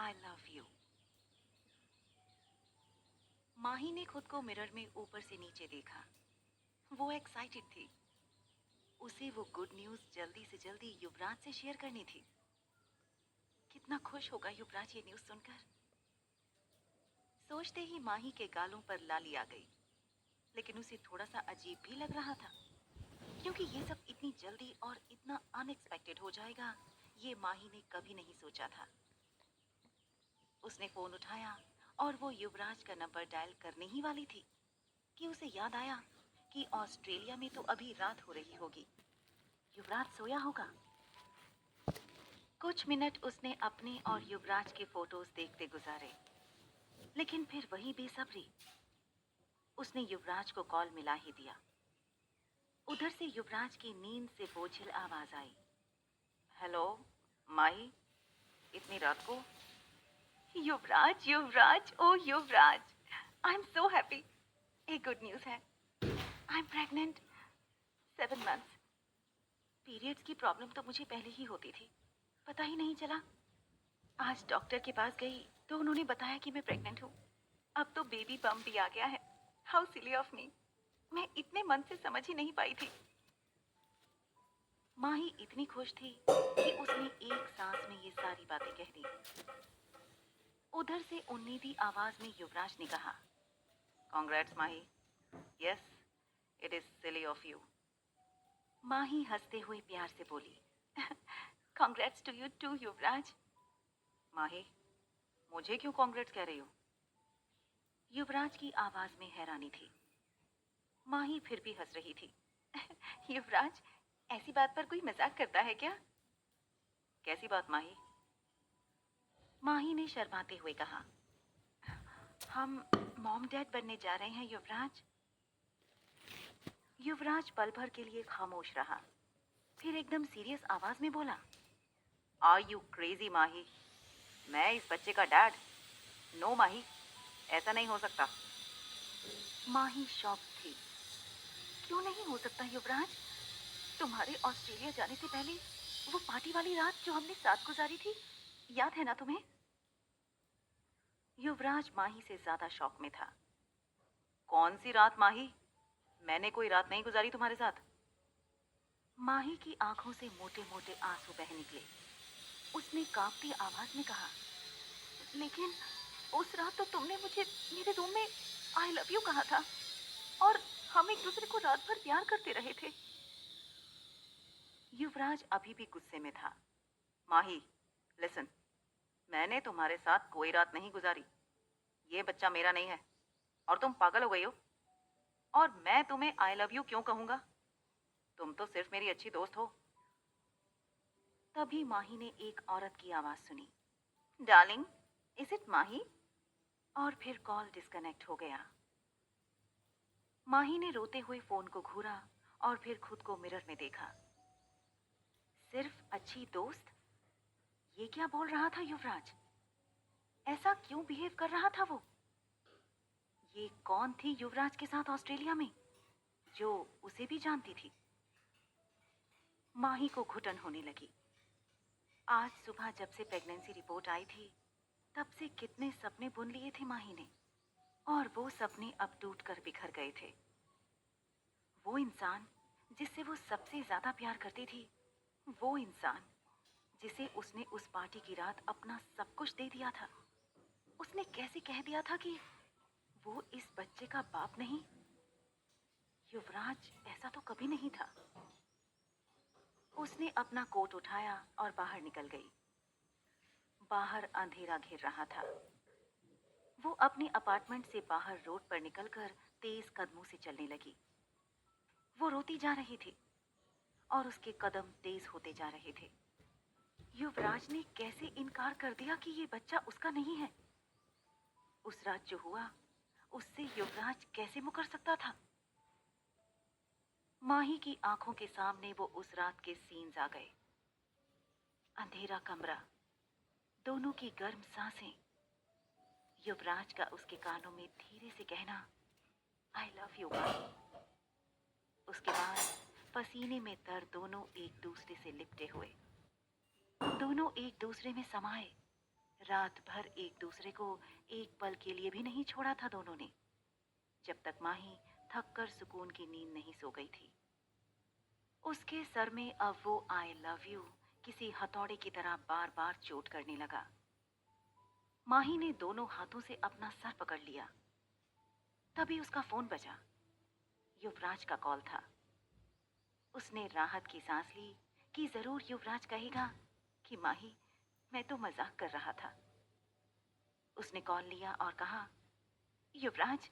I love you. माही ने खुद को मिरर में ऊपर से नीचे देखा। वो एक्साइटेड थी। उसे वो गुड न्यूज जल्दी से जल्दी युवराज से शेयर करनी थी। कितना खुश होगा युवराज ये न्यूज सुनकर। सोचते ही माही के गालों पर लाली आ गई, लेकिन उसे थोड़ा सा अजीब भी लग रहा था, क्योंकि ये सब इतनी जल्दी और इतना अनएक्सपेक्टेड हो जाएगा, ये माही ने कभी नहीं सोचा था। उसने फोन उठाया और वो युवराज का नंबर डायल करने ही वाली थी कि उसे याद आया कि ऑस्ट्रेलिया में तो अभी रात हो रही होगी। युवराज सोया होगा। कुछ मिनट उसने अपने और युवराज के फोटोज देखते गुजारे, लेकिन फिर वही बेसब्री। उसने युवराज को कॉल मिला ही दिया। उधर से युवराज की नींद से बोझिल आवाज आई। हेलो माही, इतनी रात को? युवराज, युवराज, ओ युवराज, आई एम सो हैप्पी। एक गुड न्यूज है। I am pregnant, 7 months। Periods की प्रॉब्लम तो मुझे पहले ही होती थी, पता ही नहीं चला। आज डॉक्टर के पास गई तो उन्होंने बताया कि मैं प्रेग्नेंट हूँ। अब तो बेबी बम्प भी आ गया है। How silly of me. मैं इतने मन से समझ ही नहीं पाई थी। माही इतनी खुश थी कि उसने एक सांस में ये सारी बातें कह दी। उधर से उन्नीदी आवाज में युवराज ने कहा, congrats Mahi. Yes, it is silly of you. Mahi हंसते हुए प्यार से बोली, congrats to you too Yuvraj. Mahi, मुझे क्यों कांग्रेट्स कह रही हो? युवराज की आवाज में हैरानी थी। माही फिर भी हंस रही थी। युवराज, ऐसी बात पर कोई मजाक करता है क्या? कैसी बात माही? माही ने शर्माते हुए कहा, हम मॉम डैड बनने जा रहे हैं युवराज। युवराज पल भर के लिए खामोश रहा, फिर एकदम सीरियस आवाज में बोला, आर यू क्रेजी माही? मैं इस बच्चे का डैड? नो माही, ऐसा नहीं हो सकता। माही शॉक थी। क्यों नहीं हो सकता युवराज? तुम्हारे ऑस्ट्रेलिया जाने से पहले वो पार्टी वाली रात जो हमने साथ गुजारी थी, याद है ना तुम्हें? युवराज माही से ज्यादा शॉक में था। कौन सी रात माही? मैंने कोई रात नहीं गुजारी तुम्हारे साथ। माही की आंखों से मोटे मोटे आंसू बह निकले। उसने कांपती आवाज में कहा, लेकिन उस रात तो तुमने मुझे मेरे रूम में आई लव यू कहा था और हम एक दूसरे को रात भर प्यार करते रहे थे। युवराज अभी भी गुस्से में था। माही, लिसन, मैंने तुम्हारे साथ कोई रात नहीं गुजारी। ये बच्चा मेरा नहीं है और तुम पागल हो गई हो। और मैं तुम्हें आई लव यू क्यों कहूंगा? तुम तो सिर्फ मेरी अच्छी दोस्त हो। तभी माही ने एक औरत की आवाज सुनी, डार्लिंग, इज इट माही? और फिर कॉल डिस्कनेक्ट हो गया। माही ने रोते हुए फोन को घूरा और फिर खुद को मिरर में देखा। सिर्फ अच्छी दोस्त? ये क्या बोल रहा था युवराज? ऐसा क्यों बिहेव कर रहा था वो? ये कौन थी युवराज के साथ ऑस्ट्रेलिया में, जो उसे भी जानती थी? माही को घुटन होने लगी। आज सुबह जब से प्रेगनेंसी रिपोर्ट आई थी, तब से कितने सपने बुन लिए थे माही ने, और वो सपने अब टूट कर बिखर गए थे। वो इंसान जिससे वो सबसे ज्यादा प्यार करती थी, वो इंसान जिसे उसने उस पार्टी की रात अपना सब कुछ दे दिया था, उसने कैसे कह दिया था कि वो इस बच्चे का बाप नहीं? युवराज ऐसा तो कभी नहीं था। उसने अपना कोट उठाया और बाहर निकल गई। बाहर अंधेरा घिर रहा था। वो अपने अपार्टमेंट से बाहर रोड पर निकलकर तेज कदमों से चलने लगी। वो रोती जा रही थी और उसके कदम तेज होते जा रहे थे। युवराज ने कैसे इनकार कर दिया कि ये बच्चा उसका नहीं है? उस रात जो हुआ, उससे युवराज कैसे मुकर सकता था? माही की आंखों के सामने वो उस रात के सीन्स आ गए। अंधेरा कमरा, दोनों की गर्म सांसें, युवराज का उसके कानों में धीरे से कहना, आई लव यू माही। उसके बाद पसीने में तर दोनों एक दूसरे से लिपटे हुए, दोनों एक दूसरे में समाये, रात भर एक दूसरे को एक पल के लिए भी नहीं छोड़ा था दोनों ने, जब तक माही थक कर सुकून की नींद नहीं सो गई थी। उसके सर में अब वो आई लव यू किसी हथौड़े की तरह बार बार चोट करने लगा। माही ने दोनों हाथों से अपना सर पकड़ लिया। तभी उसका फोन बजा। युवराज का कॉल था। उसने राहत की सांस ली कि जरूर युवराज कहेगा कि माही, मैं तो मजाक कर रहा था। उसने कॉल लिया और कहा, युवराज,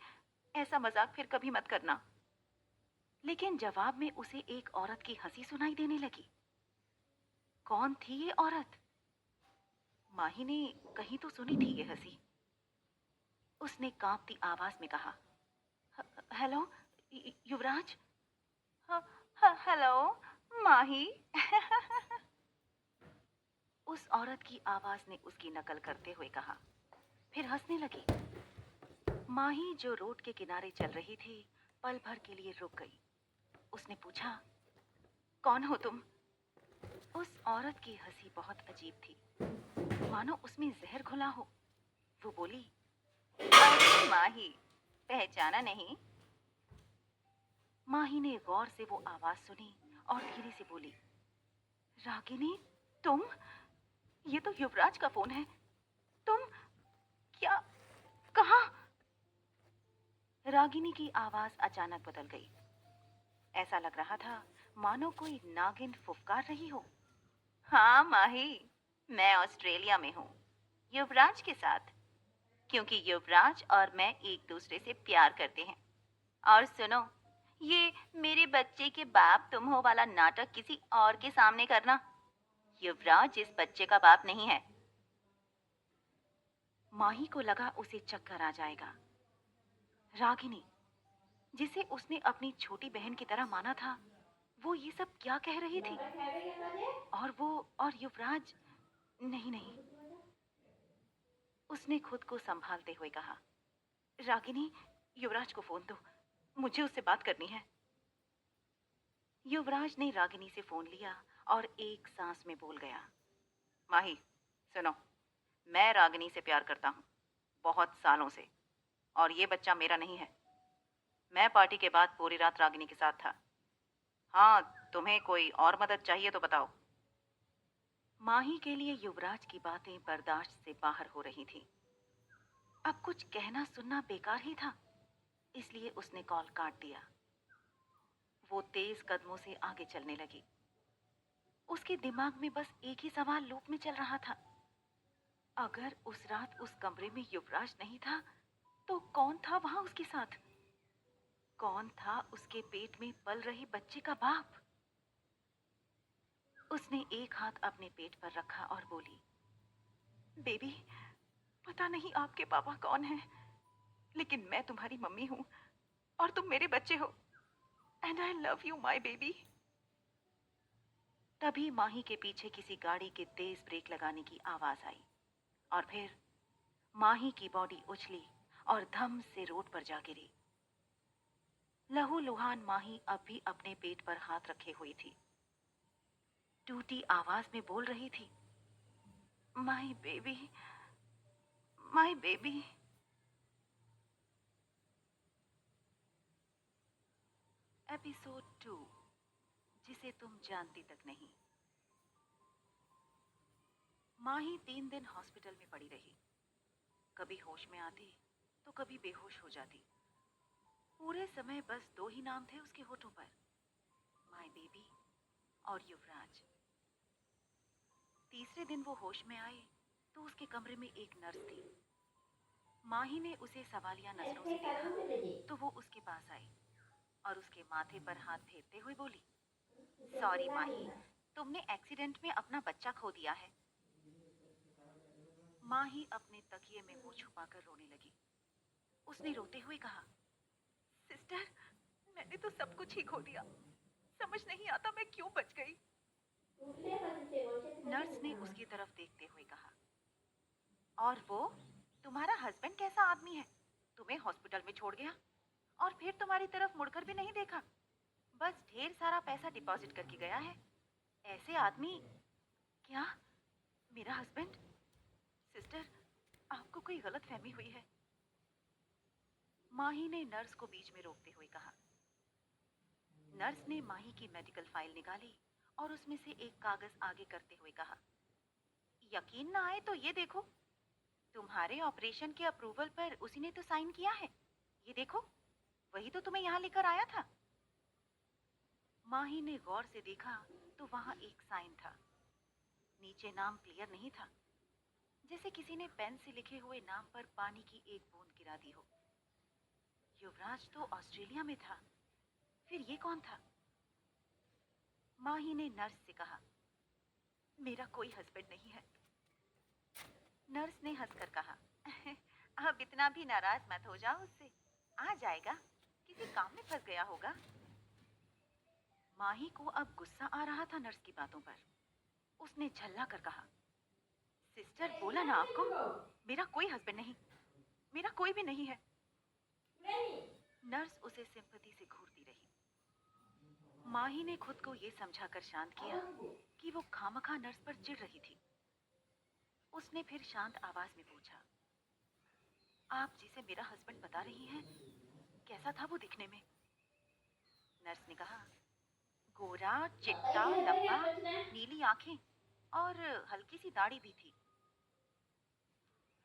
ऐसा मजाक फिर कभी मत करना। लेकिन जवाब में उसे एक औरत की हंसी सुनाई देने लगी। कौन थी ये औरत? माही ने कहीं तो सुनी थी ये हंसी। उसने कांपती आवाज में कहा, हेलो युवराज। हेलो माही। उस औरत की आवाज ने उसकी नकल करते हुए कहा, फिर हंसने लगी। माही जो रोड के किनारे चल रही थी, पल भर के लिए रुक गई। उसने पूछा, कौन हो तुम? उस औरत की हंसी बहुत अजीब थी, मानो उसमें जहर घुला हो। वो बोली, अरे माही, पहचाना नहीं? माही ने गौर से वो आवाज सुनी और धीरे से बोली, रागिनी, तुम? ये तो युवराज का फोन है। तुम क्या? कहाँ? रागिनी की आवाज अचानक बदल गई। ऐसा लग रहा था मानो कोई नागिन फुफकार रही हो। हाँ माही, मैं ऑस्ट्रेलिया में हूँ, युवराज के साथ, क्योंकि युवराज और मैं एक दूसरे से प्यार करते हैं। और सुनो, ये मेरे बच्चे के बाप तुम हो वाला नाटक किसी और के सामने करना। युवराज इस बच्चे का बाप नहीं है। माही को लगा उसे चक्कर आ जाएगा। रागिनी, जिसे उसने अपनी छोटी बहन की तरह माना था, वो ये सब क्या कह रही थी? और वो और युवराज? नहीं नहीं, उसने खुद को संभालते हुए कहा, रागिनी, युवराज को फोन दो, मुझे उससे बात करनी है। युवराज ने रागिनी से फोन लिया और एक सांस में बोल गया, माही, सुनो, मैं रागिनी से प्यार करता हूँ, बहुत सालों से, और ये बच्चा मेरा नहीं है। मैं पार्टी के बाद पूरी रात रागिनी के साथ था। हाँ, तुम्हें कोई और मदद चाहिए तो बताओ। माही के लिए युवराज की बातें बर्दाश्त से बाहर हो रही थी। अब कुछ कहना सुनना बेकार ही था, इसलिए उसने कॉल काट दिया। वो तेज कदमों से आगे चलने लगी। उसके दिमाग में बस एक ही सवाल लूप में चल रहा था, अगर उस रात उस कमरे में युवराज नहीं था तो कौन था वहां उसके साथ? कौन था उसके पेट में पल रहे बच्चे का बाप? उसने एक हाथ अपने पेट पर रखा और बोली, बेबी, पता नहीं आपके पापा कौन हैं, लेकिन मैं तुम्हारी मम्मी हूँ और तुम मेरे बच्चे हो, and I love you my baby. तभी माही के पीछे किसी गाड़ी के तेज ब्रेक लगाने की आवाज आई और फिर माही की बॉडी उछली और धम से रोड पर जा गिरी। लहू लुहान माही अब भी अपने पेट पर हाथ रखे हुई थी। टूटी आवाज में बोल रही थी, my baby, my baby. Episode 2, जिसे तुम जानती तक नहीं। माही 3 दिन हॉस्पिटल में पड़ी रही। कभी होश में आती तो कभी बेहोश हो जाती। पूरे समय बस 2 ही नाम थे उसके होठों पर, माई बेबी और युवराज। तीसरे दिन वो होश में आए तो उसके कमरे में एक नर्स थी। माही ने उसे सवालिया नजरों से देखा तो वो उसके पास आई और उसके माथे पर हाथ फेरते हुए बोली, सॉरी माही, तुमने एक्सीडेंट में अपना बच्चा खो दिया है। माही अपने तकिए में मुंह छुपाकर रोने लगी। उसने रोते हुए कहा, सिस्टर, मैंने तो सब कुछ ही खो दिया, समझ नहीं आता मैं क्यों बच गई। नर्स ने उसकी तरफ देखते हुए कहा, और वो तुम्हारा हस्बैंड कैसा आदमी है? तुम्हें हॉस्पिटल में छोड़ गया और फिर तुम्हारी तरफ मुड़कर भी नहीं देखा, बस ढेर सारा पैसा डिपॉजिट करके गया है। ऐसे आदमी? क्या मेरा हस्बैंड? सिस्टर, कोई गलतफहमी हुई है। माही ने नर्स को बीच में रोकते हुए कहा। नर्स ने माही की मेडिकल फाइल निकाली और उसमें से एक कागज आगे करते हुए कहा, यकीन ना आए तो ये देखो, तुम्हारे ऑपरेशन के अप्रूवल पर उसी ने तो साइन किया है। ये देखो, वही तो तुम्हें यहाँ लेकर आया था। माही ने गौर से देखा तो वहां एक साइन था। नीचे नाम क्लियर नहीं था, जैसे किसी ने पेन से लिखे हुए नाम पर पानी की एक बूंद गिरा दी हो। युवराज तो ऑस्ट्रेलिया में था, फिर ये कौन था? माही ने नर्स से कहा, मेरा कोई हस्बैंड नहीं है। नर्स ने हंसकर कहा, अब इतना भी नाराज मत हो जाओ उससे, आ जाएगा, किसी काम में फंस गया होगा। माही को अब गुस्सा आ रहा था नर्स की बातों पर। उसने झल्ला कर कहा, सिस्टर बोला ना आपको, मेरा कोई हस्बैंड नहीं, मेरा कोई भी नहीं है। नर्स उसे सिंपैथी से घूरती रही। माही ने खुद को ये समझाकर शांत किया कि वो खामखा नर्स पर चिढ़ रही थी। उसने फिर शांत आवाज में पूछा, आप जिसे मेरा हस्बैंड बता रही हैं, कैसा था वो दिखने में? नर्स ने कहा, गोरा, चिट्टा, लंबा, नीली आंखें और हल्की सी दाढ़ी भी थी।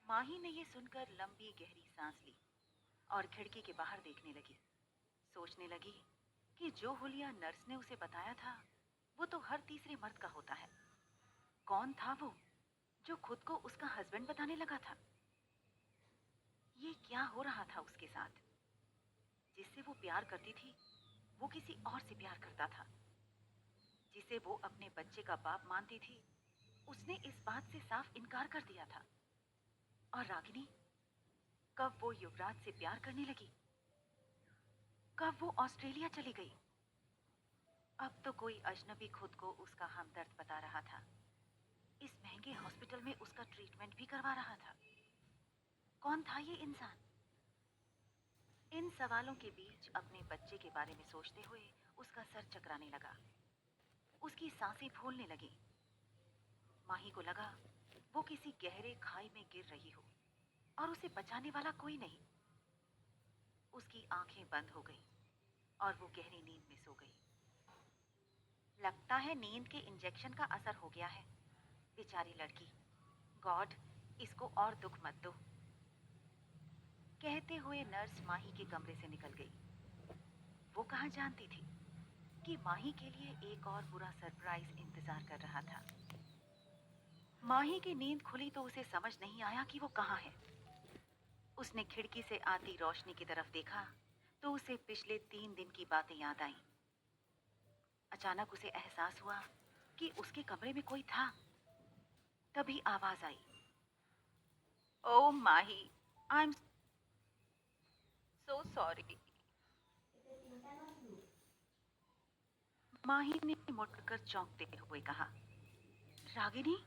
माही ने ये सुनकर लंबी गहरी सांस ली और खिड़की के बाहर देखने लगी। सोचने लगी कि जो हुलिया नर्स ने उसे बताया था वो तो हर तीसरे मर्द का होता है। कौन था वो जो खुद को उसका हस्बैंड बताने लगा था? ये क्या हो रहा था उसके साथ? जिससे वो प्यार करती थी वो किसी और से प्यार करता था। जिसे वो अपने बच्चे का बाप मानती थी उसने इस बात से साफ इनकार कर दिया था। और रागिनी, कब वो युवराज से प्यार करने लगी? कब वो ऑस्ट्रेलिया चली गई? अब तो कोई अजनबी खुद को उसका हमदर्द बता रहा था। इस महंगे हॉस्पिटल में उसका ट्रीटमेंट भी करवा रहा था। कौन था ये इंसान? इन सवालों के बीच अपने बच्चे के बारे में सोचते हुए उसका सर चकराने लगा। उसकी सांसें फूलने लगी। माही को लगा वो किसी गहरे खाई में गिर रही हो और उसे बचाने वाला कोई नहीं। उसकी आंखें बंद हो गईं और वो गहरी नींद में सो गई। लगता है नींद के इंजेक्शन का असर हो गया है। बेचारी लड़की, गॉड, इसको और दुख मत दो। कहते हुए नर्स माही के कमरे से निकल गई। वो कहाँ जानती थी कि माही के लिए एक और बुरा सरप्राइज इंतजार कर रहा था। माही की नींद खुली तो उसे समझ नहीं आया कि वो कहाँ है। उसने खिड़की से आती रोशनी की तरफ देखा तो उसे पिछले 3 दिन की बातें याद आईं। अचानक उसे एहसास हुआ कि उसके कमरे में कोई था। तभी आवाज आई, ओ माही, आई एम सो सॉरी। माही ने मुड़कर चौंकते हुए कहा, रागिनी,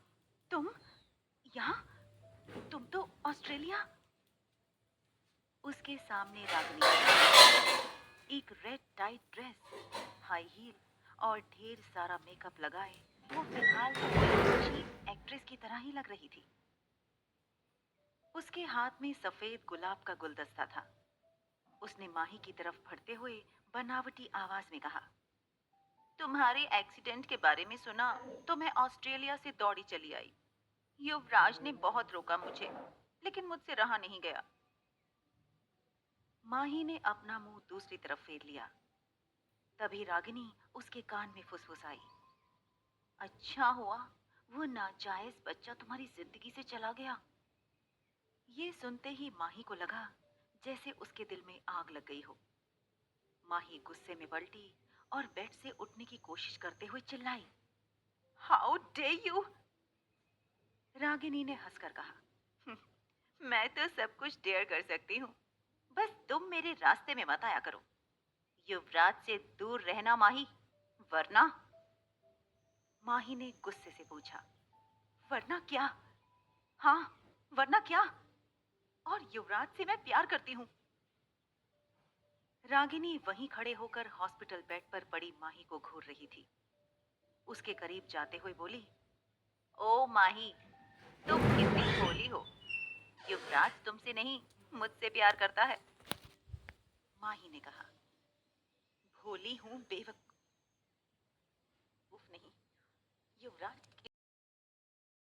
तुम यहाँ? तुम तो ऑस्ट्रेलिया। उसके सामने रागिनी खड़ी, एक red tide dress, high heel और ढेर सारा मेकअप लगाए वो फिलहाल चीफ एक्ट्रेस की तरह ही लग रही थी। उसके हाथ में सफेद गुलाब का गुलदस्ता था। उसने माही की तरफ बढ़ते हुए बनावटी आवाज में कहा, तुम्हारे एक्सीडेंट के बारे में सुना तो मैं ऑस्ट्रेलिया से दौड़ी चली आई। युवराज ने बहुत रोका मुझे, लेकिन मुझसे रहा नहीं गया। माही ने अपना मुंह दूसरी तरफ फेर लिया। तभी रागिनी उसके कान में फुसफुसाई, अच्छा हुआ वो नाजायज बच्चा तुम्हारी जिंदगी से चला गया। ये सुनते ही माही को लगा जैसे उसके दिल में आग लग गई हो। माही गुस्से में पलटी और बेड से उठने की कोशिश करते हुए चिल्लाई, हाउ डे यू। रागिनी ने हंसकर कहा, मैं तो सब कुछ डेयर कर सकती हूँ, बस तुम मेरे रास्ते में मत आया करो। युवराज से दूर रहना माही, वरना। माही ने गुस्से से पूछा, वरना क्या? हाँ, वरना क्या? और युवराज से मैं प्यार करती हूँ। रागिनी वहीं खड़े होकर हॉस्पिटल बेड पर पड़ी माही को घूर रही थी। उसके करीब जाते हुए बोली, ओ माही, तुम कितनी भोली हो। युवराज युवराज तुमसे नहीं, मुझसे प्यार करता है। माही ने कहा। भोली हूं, बेवकूफ नहीं। युवराज